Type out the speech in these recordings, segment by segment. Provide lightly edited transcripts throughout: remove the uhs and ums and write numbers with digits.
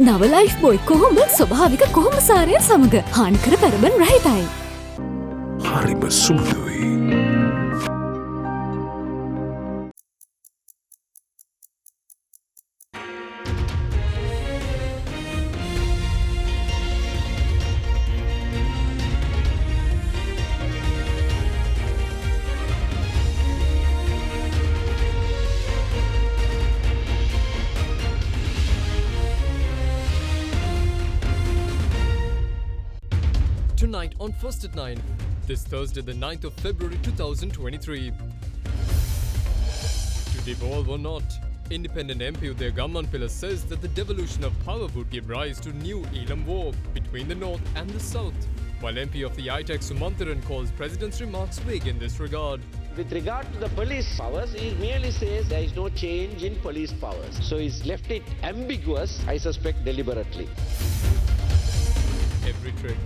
නව ලයිෆ් බොයි කොහොඹ ස්වභාවික කොහොඹ සාරය සමග හානිකර පැරබන් රහිතයි. හරිම සුදුයි. Tonight on First at 9, this Thursday the 9th of February 2023. To devolve or not, independent MP Uday Gammanpilla says that the devolution of power would give rise to new Elam war between the north and the south, while MP of the ITEC Sumantharan calls President's remarks vague in this regard. With regard to the police powers, he merely says there is no change in police powers. So he's left it ambiguous, I suspect deliberately. Every trick.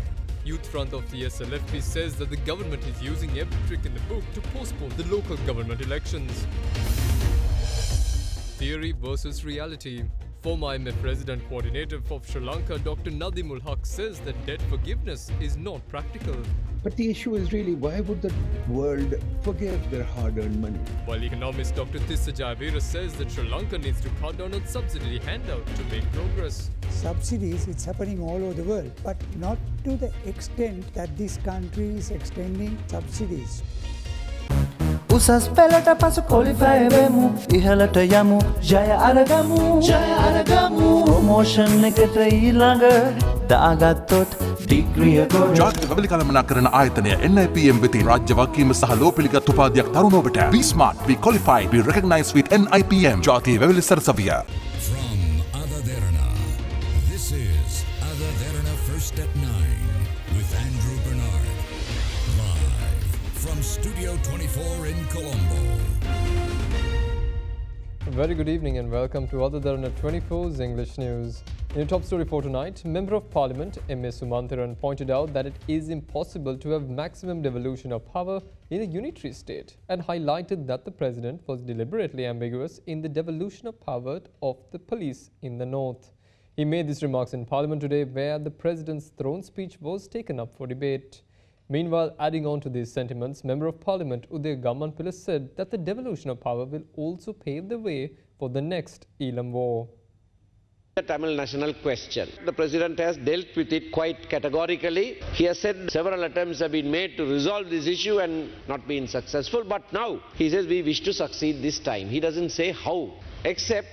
Youth Front of the SLFP says that the government is using every trick in the book to postpone the local government elections. Theory versus reality. Former IMF President Coordinator of Sri Lanka, Dr. Nadimul Haq, says that debt forgiveness is not practical. But the issue is really, why would the world forgive their hard-earned money? While economist Dr. Tissa Jayavira says that Sri Lanka needs to cut down on subsidy handout to make progress. Subsidies, it's happening all over the world, but not to the extent that this country is extending subsidies. උසස් පෙළට පසු qualify වෙමු ඉහළට යමු ජය අරගමු promotion එකට ඊළඟ දාගත්තොත් ඩිග්‍රිය ගොඩ ජාතික වැවිලි කළමනාකරණ ආයතනය NIPM වෙතින් රාජ්‍ය වගකීම සහ ලෝපිළිගත් උපාධියක් තරුණ ඔබට Be smart, be qualified, be recognized with NIPM ජාතික වැවිලි සරසවිය. From AdaDerana, this is AdaDerana First at 9 with Andrew Bernard. Live from Studio 24 in Colombo. A very good evening and welcome to AdaDerana 24's English News. In a top story for tonight, Member of Parliament M.A. Sumantharan pointed out that it is impossible to have maximum devolution of power in a unitary state and highlighted that the President was deliberately ambiguous in the devolution of power of the police in the north. He made these remarks in Parliament today where the President's throne speech was taken up for debate. Meanwhile, adding on to these sentiments, Member of Parliament Uday Gammanpilla said that the devolution of power will also pave the way for the next Elam war. The Tamil national question. The President has dealt with it quite categorically. He has said several attempts have been made to resolve this issue and not been successful. But now he says we wish to succeed this time. He doesn't say how, except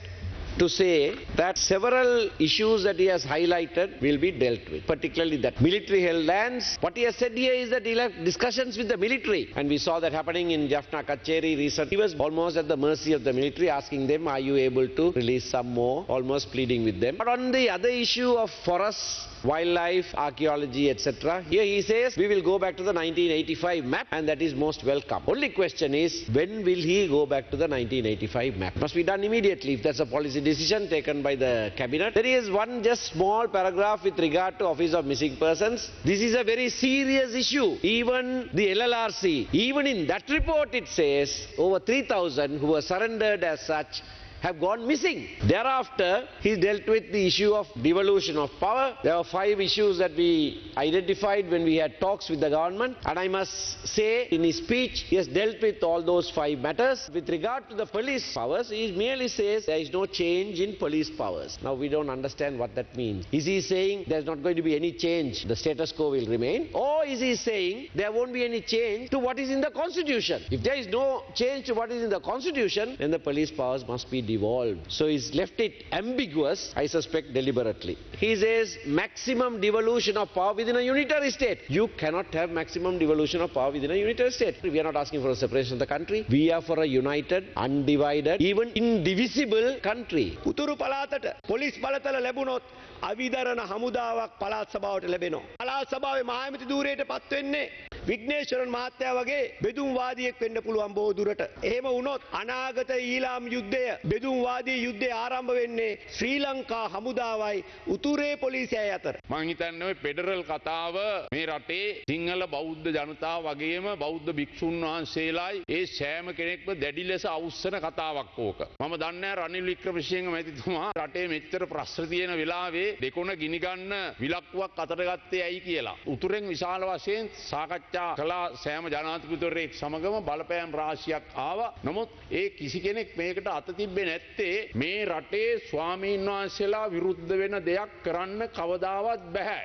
to say that several issues that he has highlighted will be dealt with, particularly that military held lands. What he has said here is that he'll have discussions with the military, and we saw that happening in Jaffna Kacheri recently. He was almost at the mercy of the military, asking them, are you able to release some more, almost pleading with them. But on the other issue of forests, wildlife, archaeology, etc., here he says we will go back to the 1985 map, and that is most welcome. Only question is, when will he go back to the 1985 map? Must be done immediately if that's a policy decision taken by the cabinet. There is one just small paragraph with regard to Office of Missing Persons. This is a very serious issue. Even the LLRC, even in that report it says over 3,000 who were surrendered as such have gone missing. Thereafter, he dealt with the issue of devolution of power. There were 5 issues that we identified when we had talks with the government, and I must say in his speech he has dealt with all those 5 matters. With regard to the police powers, he merely says there is no change in police powers. Now we don't understand what that means. Is he saying there's not going to be any change, the status quo will remain? Or is he saying there won't be any change to what is in the constitution? If there is no change to what is in the constitution, then the police powers must be devolved. So he's left it ambiguous, I suspect deliberately. He says maximum devolution of power within a unitary state. You cannot have maximum devolution of power within a unitary state. We are not asking for a separation of the country. We are for a united, undivided, even indivisible country. උතුරු පළාතට police බලතල ලැබුණොත් අවිදරණ හමුදාවක් පළාත් සභාවට ලැබෙනවා. පළාත් සභාවේ මහාඇමති ධූරයට පත් වෙන්නේ විග්නේශ්වරන් මහත්තයා වගේ බෙදුම්වාදියෙක් වෙන්න පුළුවන් බොහෝ දුරට. එහෙම වුණොත් අනාගත ඊළාම් යුද්ධය බෙදුම්වාදී යුද්ධය ආරම්භ වෙන්නේ ශ්‍රී ලංකා හමුදාවයි උතුරේ පොලිසියයි අතර. මං හිතන්නේ ඔය ෆෙඩරල් කතාව මේ රටේ සිංහල බෞද්ධ ජනතාව වගේම බෞද්ධ භික්ෂුන් වහන්සේලායි ඒ සෑම කෙනෙක්ම දැඩි ලෙස අවුස්සන කතාවක් ඕක. මම දන්නේ රනිල් වික්‍රමසිංහ මැතිතුමා රටේ මෙච්චර ප්‍රශ්න තියෙන වෙලාවේ දෙකොණ ගිනිගන්න විලක්කුවක් අතට ගත්තේ ඇයි කියලා. උතුරෙන් විශාල වශයෙන් සාකච්ඡා කළා සෑම ජනාධිපතිවරයෙක් සමගම බලපෑම් රාශියක් ආවා. නමුත් ඒ කිසි කෙනෙක් මේකට අත තිබ්බේ නැත්තේ මේ රටේ ස්වාමීන් වහන්සේලා විරුද්ධ වෙන දෙයක් කරන්න කවදාවත් බෑ.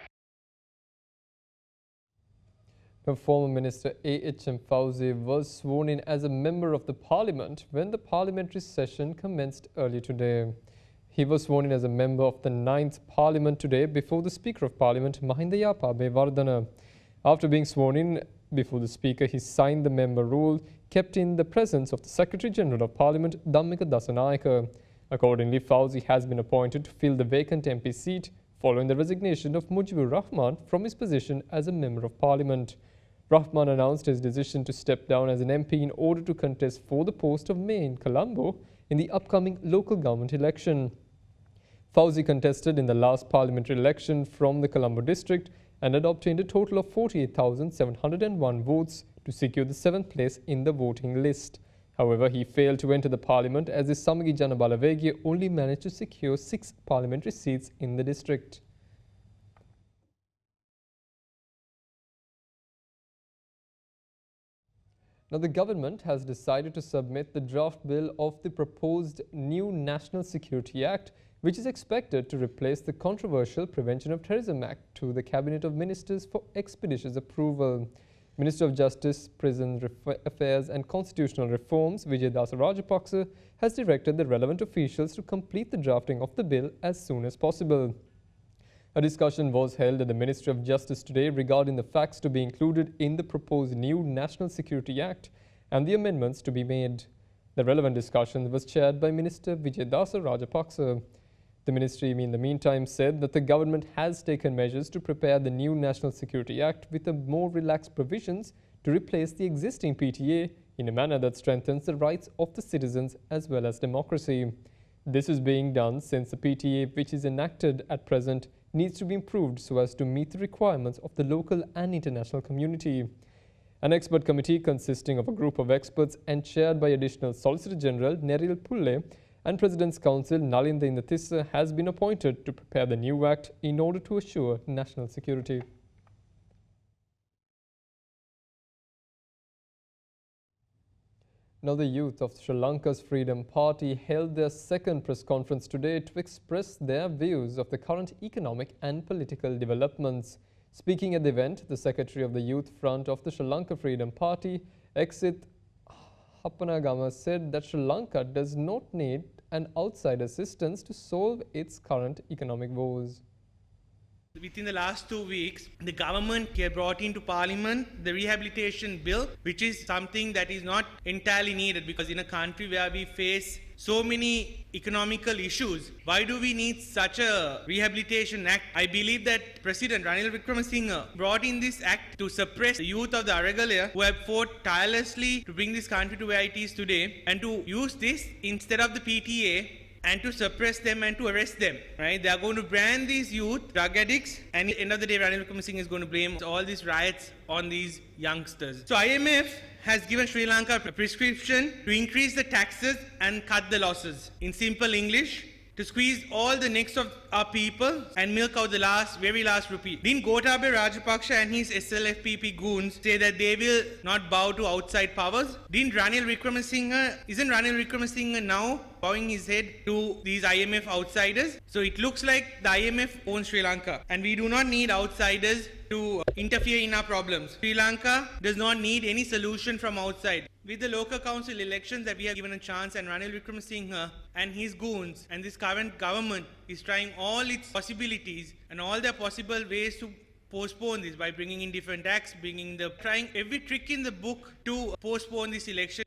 Former Minister A.H.M. Fauzi was sworn in as a member of the parliament when the parliamentary session commenced early today. He was sworn in as a member of the 9th parliament today before the Speaker of Parliament, Mahinda Yapa. After being sworn in before the Speaker, he signed the member rule, kept in the presence of the Secretary General of Parliament, Dhammika Dasanayaka. Accordingly, Fauzi has been appointed to fill the vacant MP seat following the resignation of Mujibur Rahman from his position as a member of Parliament. Rahman announced his decision to step down as an MP in order to contest for the post of Mayor in Colombo in the upcoming local government election. Fauzi contested in the last parliamentary election from the Colombo district and had obtained a total of 48,701 votes to secure the 7th place in the voting list. However, he failed to enter the parliament as his Samagi Jana Balavegye only managed to secure 6 parliamentary seats in the district. Now, the government has decided to submit the draft bill of the proposed new National Security Act, which is expected to replace the controversial Prevention of Terrorism Act, to the Cabinet of Ministers for expeditious approval. Minister of Justice, Prison Affairs and Constitutional Reforms, Vijayadasa Rajapaksa, has directed the relevant officials to complete the drafting of the bill as soon as possible. A discussion was held at the Ministry of Justice today regarding the facts to be included in the proposed new National Security Act and the amendments to be made. The relevant discussion was chaired by Minister Vijayadasa Rajapaksa. The ministry, in the meantime, said that the government has taken measures to prepare the new National Security Act with a more relaxed provisions to replace the existing PTA in a manner that strengthens the rights of the citizens as well as democracy. This is being done since the PTA, which is enacted at present, needs to be improved so as to meet the requirements of the local and international community. An expert committee consisting of a group of experts and chaired by Additional Solicitor General Neril Pulle and President's Counsel Nalinda Indathissa has been appointed to prepare the new act in order to assure national security. Now, the youth of Sri Lanka's Freedom Party held their second press conference today to express their views of the current economic and political developments. Speaking at the event, the Secretary of the Youth Front of the Sri Lanka Freedom Party, Exit Happanagama, said that Sri Lanka does not need an outside assistance to solve its current economic woes. Within the last 2 weeks, the government brought into Parliament the rehabilitation bill, which is something that is not entirely needed, because in a country where we face so many economical issues, why do we need such a rehabilitation act? I believe that President Ranil Wickremesinghe brought in this act to suppress the youth of the Aragalaya who have fought tirelessly to bring this country to where it is today, and to use this instead of the PTA and to suppress them and to arrest them, right? They are going to brand these youth drug addicts, and at the end of the day, Ranil Wickremesinghe is going to blame all these riots on these youngsters. So IMF has given Sri Lanka a prescription to increase the taxes and cut the losses. In simple English, to squeeze all the necks of our people and milk out the very last rupee. Didn't Gotabaya Rajapaksa and his SLFPP goons say that they will not bow to outside powers? Isn't Ranil Wickremesinghe now bowing his head to these IMF outsiders? So it looks like the IMF owns Sri Lanka, and we do not need outsiders to interfere in our problems. Sri Lanka does not need any solution from outside. With the local council elections that we have given a chance, and Ranil Wickremesinghe and his goons and this current government is trying all its possibilities and all their possible ways to postpone this by bringing in different acts, trying every trick in the book to postpone this election.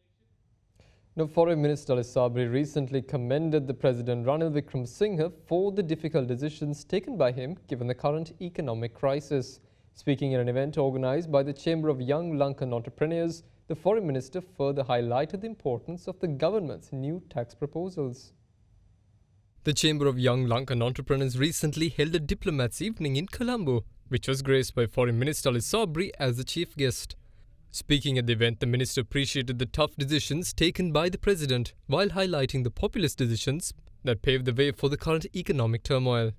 Now, Foreign Minister Ali Sabri recently commended the President Ranil Wickremesinghe for the difficult decisions taken by him given the current economic crisis. Speaking at an event organised by the Chamber of Young Lankan Entrepreneurs, the Foreign Minister further highlighted the importance of the government's new tax proposals. The Chamber of Young Lankan Entrepreneurs recently held a diplomats' evening in Colombo, which was graced by Foreign Minister Ali Sabri as the chief guest. Speaking at the event, the minister appreciated the tough decisions taken by the president, while highlighting the populist decisions that paved the way for the current economic turmoil.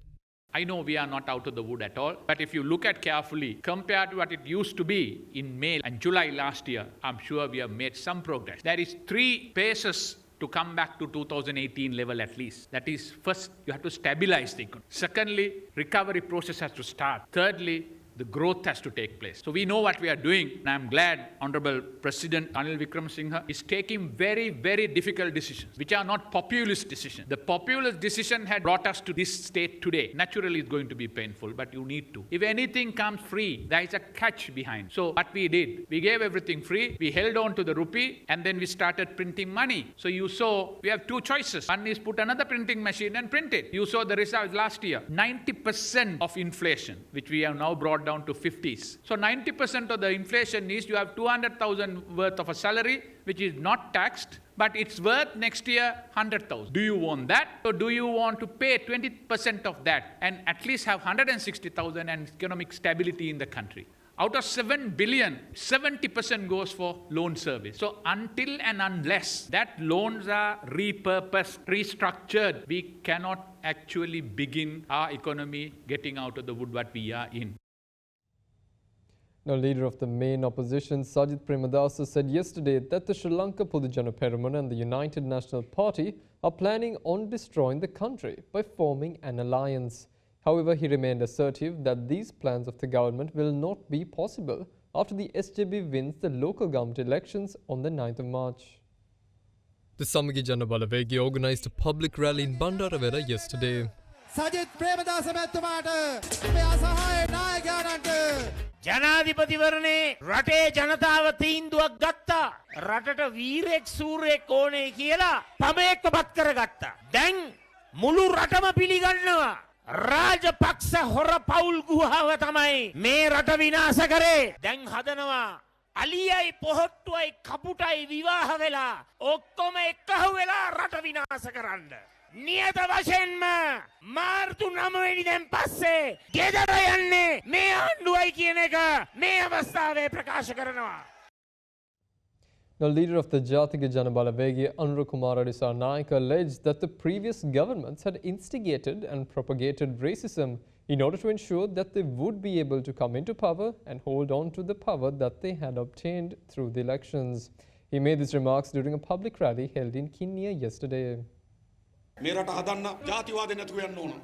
I know we are not out of the wood at all, but if you look at carefully, compared to what it used to be in May and July last year, I'm sure we have made some progress. There is 3 phases to come back to 2018 level at least. That is, first, you have to stabilize the economy. Secondly, recovery process has to start. Thirdly, the growth has to take place. So we know what we are doing, and I'm glad Honorable President Ranil Wickremesinghe is taking very, very difficult decisions, which are not populist decisions. The populist decision had brought us to this state today. Naturally, it's going to be painful, but you need to. If anything comes free, there is a catch behind. So what we did, we gave everything free, we held on to the rupee, and then we started printing money. So you saw we have 2 choices. One is put another printing machine and print it. You saw the result last year. 90% of inflation, which we have now brought down to 50s. So 90% of the inflation is you have 200,000 worth of a salary, which is not taxed, but it's worth next year 100,000. Do you want that? Or do you want to pay 20% of that and at least have 160,000 and economic stability in the country? Out of 7 billion, 70% goes for loan service. So until and unless that loans are repurposed, restructured, we cannot actually begin our economy getting out of the wood what we are in. Now, leader of the main opposition, Sajith Premadasa, said yesterday that the Sri Lanka Podujana Peramuna and the United National Party are planning on destroying the country by forming an alliance. However, he remained assertive that these plans of the government will not be possible after the SJB wins the local government elections on the 9th of March. The Samagi Jana Balavegi organised a public rally in Bandaravera yesterday. Sajith Premadasa Mettumata, Sahay Nayagananta. ජනාධිපතිවරණේ රටේ ජනතාව තීන්දුවක් ගත්තා. රටට වීරෙක් සූරෙක් ඕනේ කියලා පමයෙක්ව පත් කරගත්තා. දැන් මුළු රටම පිළිගන්නවා. රාජපක්ෂ හොර පවුල් ගුහාව තමයි මේ රට විනාශ කරේ. දැන් හදනවා අලියයි පොහොට්ටුවයි කපුටයි විවාහ වෙලා ඔක්කොම එක්කහුව වෙලා රට විනාශ කරන්න. නියත වශයෙන්ම මාර්තු 9 වෙනිදෙන් පස්සේ ගෙදර යන්නේ මේ ආණ්ඩුවයි කියන එක මේ අවස්ථාවේ ප්‍රකාශ කරනවා. Now, leader of the Jathiga Jana Balavegi, Anurukumara Disarnaika, alleged that the previous governments had instigated and propagated racism in order to ensure that they would be able to come into power and hold on to the power that they had obtained through the elections. He made these remarks during a public rally held in Kinya yesterday.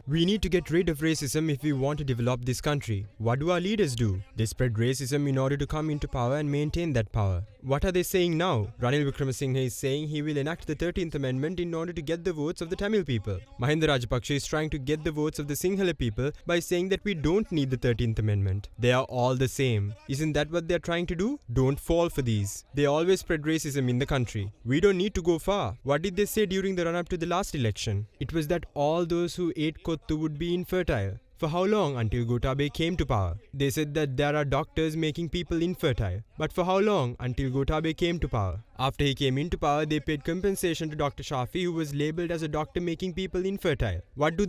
We need to get rid of racism if we want to develop this country. What do our leaders do? They spread racism in order to come into power and maintain that power. What are they saying now? Ranil Wickremesinghe is saying he will enact the 13th Amendment in order to get the votes of the Tamil people. Mahinda Rajapaksa is trying to get the votes of the Sinhala people by saying that we don't need the 13th Amendment. They are all the same. Isn't that what they are trying to do? Don't fall for these. They always spread racism in the country. We don't need to go far. What did they say during the run-up to the last election? It was that all those who ate kottu would be infertile. For how long? Until Gotabaya came to power. They said that there are doctors making people infertile. But for how long? Until Gotabaya came to power. After he came into power, they paid compensation to Dr. Shafi, who was labelled as a doctor making people infertile. What do?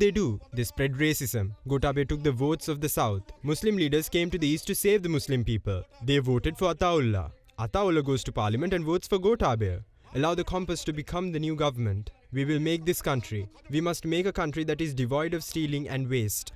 They spread racism. Gotabaya took the votes of the south. Muslim leaders came to the east to save the Muslim people. They voted for Ataullah. Ataullah goes to parliament and votes for Gotabaya. Allow the compass to become the new government. We will make this country. We must make a country that is devoid of stealing and waste.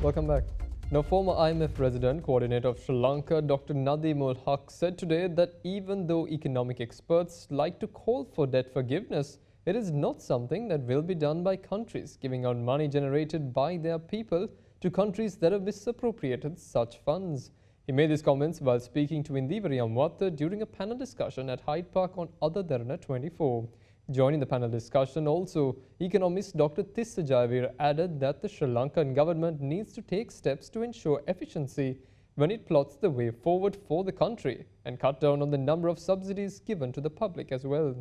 Welcome back. Now, former IMF Resident Coordinator of Sri Lanka, Dr. Nadeemul Haq, said today that even though economic experts like to call for debt forgiveness, it is not something that will be done by countries giving out money generated by their people to countries that have misappropriated such funds. He made these comments while speaking to Indivari Amwata during a panel discussion at Hyde Park on AdaDerana 24. Joining the panel discussion also, economist Dr. Tissa Jayavir added that the Sri Lankan government needs to take steps to ensure efficiency when it plots the way forward for the country and cut down on the number of subsidies given to the public as well.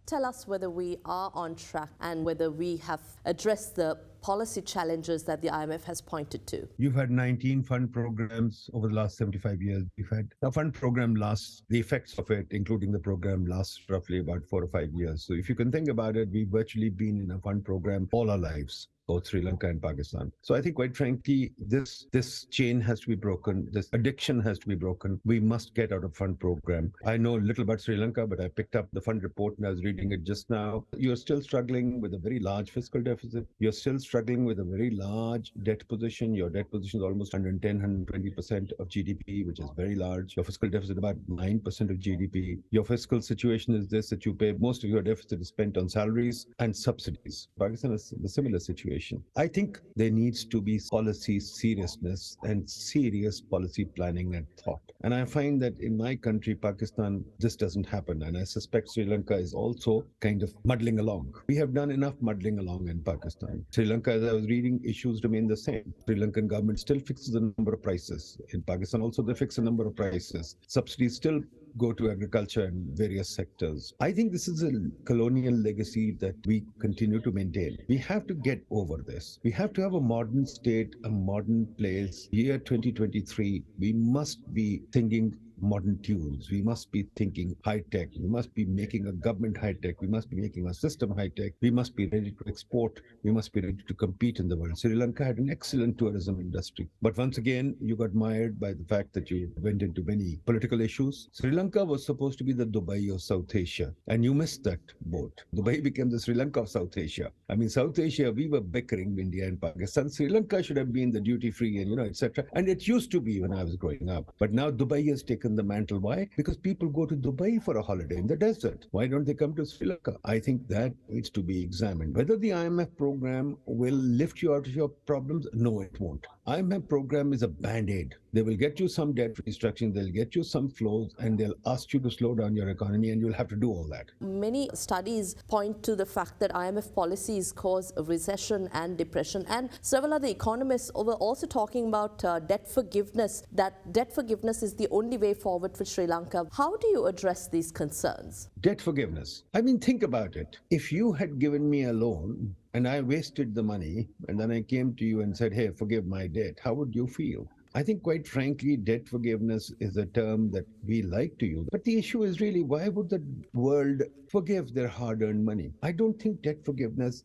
Tell us whether we are on track and whether we have addressed the policy challenges that the IMF has pointed to. You've had 19 fund programs over the last 75 years. We've had a fund program lasts, the effects of it, including the program, lasts roughly about 4 or 5 years. So if you can think about it, we've virtually been in a fund program all our lives, both Sri Lanka and Pakistan. So I think, quite frankly, this chain has to be broken. This addiction has to be broken. We must get out of fund program. I know little about Sri Lanka, but I picked up the fund report and I was reading it just now. You're still struggling with a very large fiscal deficit. You're still struggling with a very large debt position. Your debt position is almost 110, 120% of GDP, which is very large. Your fiscal deficit about 9% of GDP. Your fiscal situation is this, that you pay most of your deficit is spent on salaries and subsidies. Pakistan is in a similar situation. I think there needs to be policy seriousness and serious policy planning and thought. And I find that in my country, Pakistan, this doesn't happen. And I suspect Sri Lanka is also kind of muddling along. We have done enough muddling along in Pakistan. Sri Lanka, as I was reading, issues remain the same. Sri Lankan government still fixes the number of prices. In Pakistan also, they fix a number of prices. Subsidies still go to agriculture and various sectors. I think this is a colonial legacy that we continue to maintain. We have to get over this. We have to have a modern state, a modern place. Year 2023, we must be thinking modern tunes. We must be thinking high-tech. We must be making a government high-tech. We must be making a system high-tech. We must be ready to export. We must be ready to compete in the world. Sri Lanka had an excellent tourism industry. But once again, you got mired by the fact that you went into many political issues. Sri Lanka was supposed to be the Dubai of South Asia, and you missed that boat. Dubai became the Sri Lanka of South Asia. I mean, South Asia, we were bickering, India and Pakistan. Sri Lanka should have been the duty-free and, etc. And it used to be when I was growing up. But now Dubai has taken the mantle. Why? Because people go to Dubai for a holiday in the desert. Why don't they come to Sri Lanka? I think that needs to be examined. Whether the IMF program will lift you out of your problems, no, it won't. IMF program is a band-aid. They will get you some debt restructuring, they'll get you some flows, and they'll ask you to slow down your economy, and you'll have to do all that. Many studies point to the fact that IMF policies cause recession and depression, and several other economists were also talking about debt forgiveness, that debt forgiveness is the only way forward for Sri Lanka. How do you address these concerns? Debt forgiveness. I mean, think about it. If you had given me a loan and I wasted the money, and then I came to you and said, hey, forgive my debt, how would you feel? I think, quite frankly, debt forgiveness is a term that we like to use. But the issue is really, why would the world forgive their hard-earned money? I don't think debt forgiveness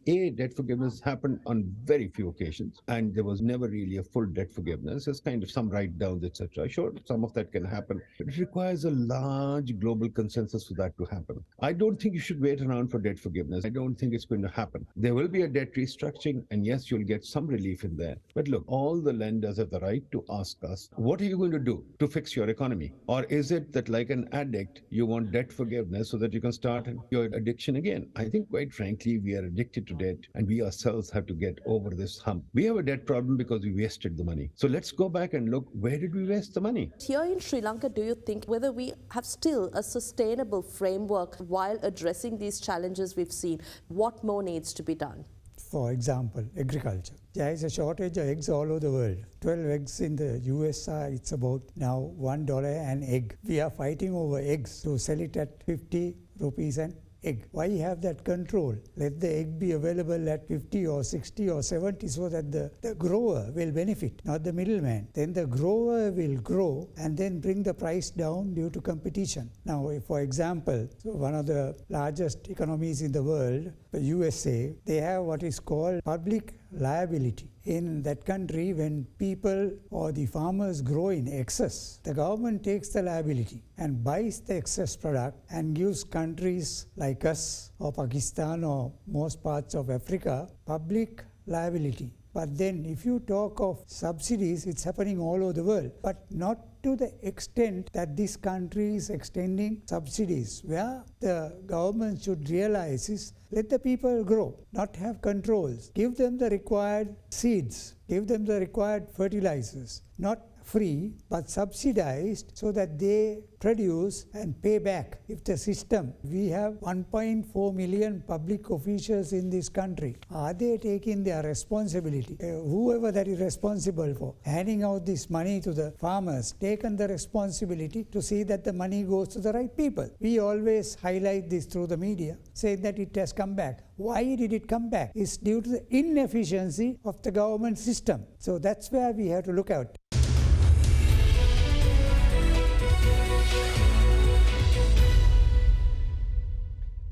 happened on very few occasions. And there was never really a full debt forgiveness. It's kind of some write-downs, etc. Sure, some of that can happen. But it requires a large global consensus for that to happen. I don't think you should wait around for debt forgiveness. I don't think it's going to happen. There will be a debt restructuring, and yes, you'll get some relief in there. But look, all the lenders have the right to ask us, what are you going to do to fix your economy? Or is it that, like an addict, you want debt forgiveness so that you can start your addiction again? I think, quite frankly, we are addicted to debt, and we ourselves have to get over this hump. We have a debt problem because we wasted the money. So let's go back and look, where did we waste the money? Here in Sri Lanka, do you think whether we have still a sustainable framework while addressing these challenges we've seen? What more needs to be done? For example, agriculture. There is a shortage of eggs all over the world. 12 eggs in the US, it's about now $1 an egg. We are fighting over eggs to sell it at 50 rupees an egg. Why have that control? Let the egg be available at 50 or 60 or 70 so that the grower will benefit, not the middleman. Then the grower will grow and then bring the price down due to competition. Now, if, for example, so one of the largest economies in the world, the USA, they have what is called public liability. In that country, when people or the farmers grow in excess, the government takes the liability and buys the excess product and gives countries like us or Pakistan or most parts of Africa public liability. But then if you talk of subsidies, it's happening all over the world, but not to the extent that this country is extending subsidies. Where the government should realize is, let the people grow, not have controls. Give them the required seeds, give them the required fertilizers, not free but subsidized so that they produce and pay back. If the system, we have 1.4 million public officials in this country, are they taking their responsibility? Whoever that is responsible for handing out this money to the farmers, taken the responsibility to see that the money goes to the right people. We always highlight this through the media, saying that it has come back. Why did it come back? It's due to the inefficiency of the government system. So that's where we have to look out.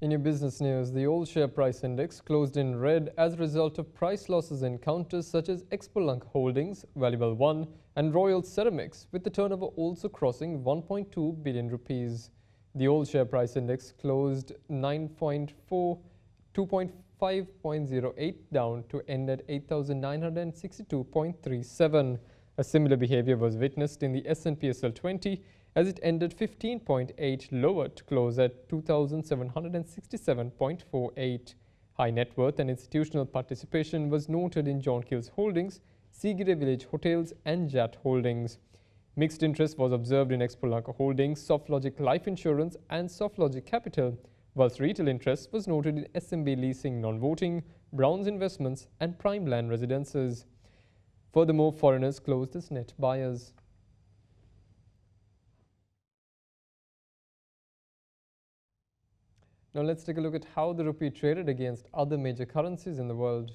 In your business news, the oil share price index closed in red as a result of price losses in counters such as Expo Lanka Holdings, Valuable One and Royal Ceramics, with the turnover also crossing 1.2 billion rupees. The oil share price index closed 2.5.08 down to end at 8,962.37. A similar behavior was witnessed in the S&P SL 20 as it ended 15.8 lower to close at 2,767.48. High net worth and institutional participation was noted in John Keel's Holdings, Sigire Village Hotels and Jat Holdings. Mixed interest was observed in Expo Lanka Holdings, SoftLogic Life Insurance and SoftLogic Capital, whilst retail interest was noted in SMB Leasing Non-Voting, Browns Investments and Prime Land Residences. Furthermore, foreigners closed as net buyers. Now let's take a look at how the rupee traded against other major currencies in the world.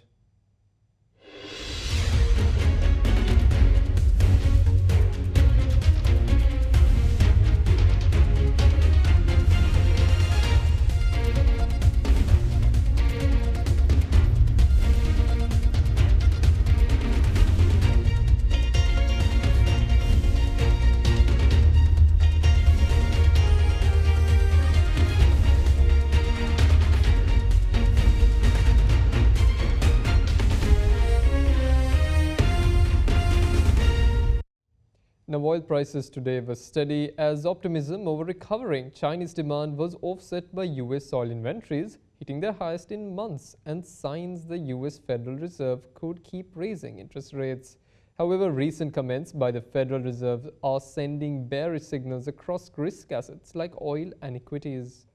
Now, oil prices today were steady as optimism over recovering Chinese demand was offset by US oil inventories hitting their highest in months and signs the US Federal Reserve could keep raising interest rates. However, recent comments by the Federal Reserve are sending bearish signals across risk assets like oil and equities.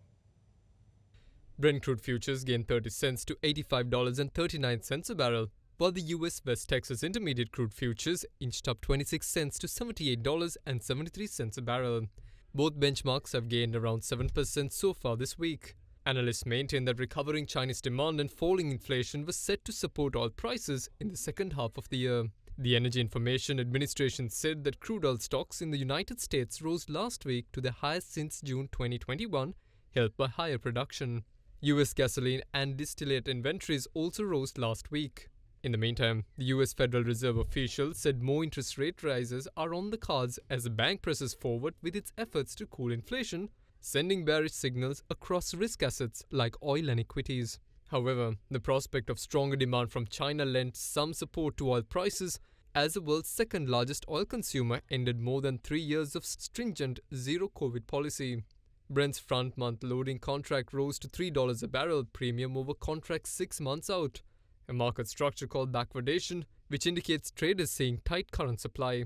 Brent crude futures gained 30 cents to $85.39 a barrel, while the US West Texas Intermediate crude futures inched up 26 cents to $78.73 a barrel. Both benchmarks have gained around 7% so far this week. Analysts maintain that recovering Chinese demand and falling inflation was set to support oil prices in the second half of the year. The Energy Information Administration said that crude oil stocks in the United States rose last week to their highest since June 2021, helped by higher production. US gasoline and distillate inventories also rose last week. In the meantime, the US Federal Reserve official said more interest rate rises are on the cards as the bank presses forward with its efforts to cool inflation, sending bearish signals across risk assets like oil and equities. However, the prospect of stronger demand from China lent some support to oil prices as the world's second largest oil consumer ended more than 3 years of stringent zero-COVID policy. Brent's front-month loading contract rose to $3 a barrel premium over contracts 6 months out, a market structure called backwardation, which indicates traders seeing tight current supply.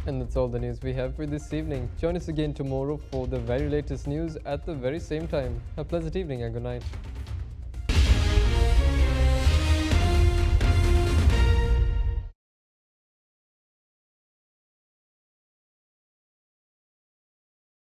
And that's all the news we have for this evening. Join us again tomorrow for the very latest news at the very same time. A pleasant evening and good night.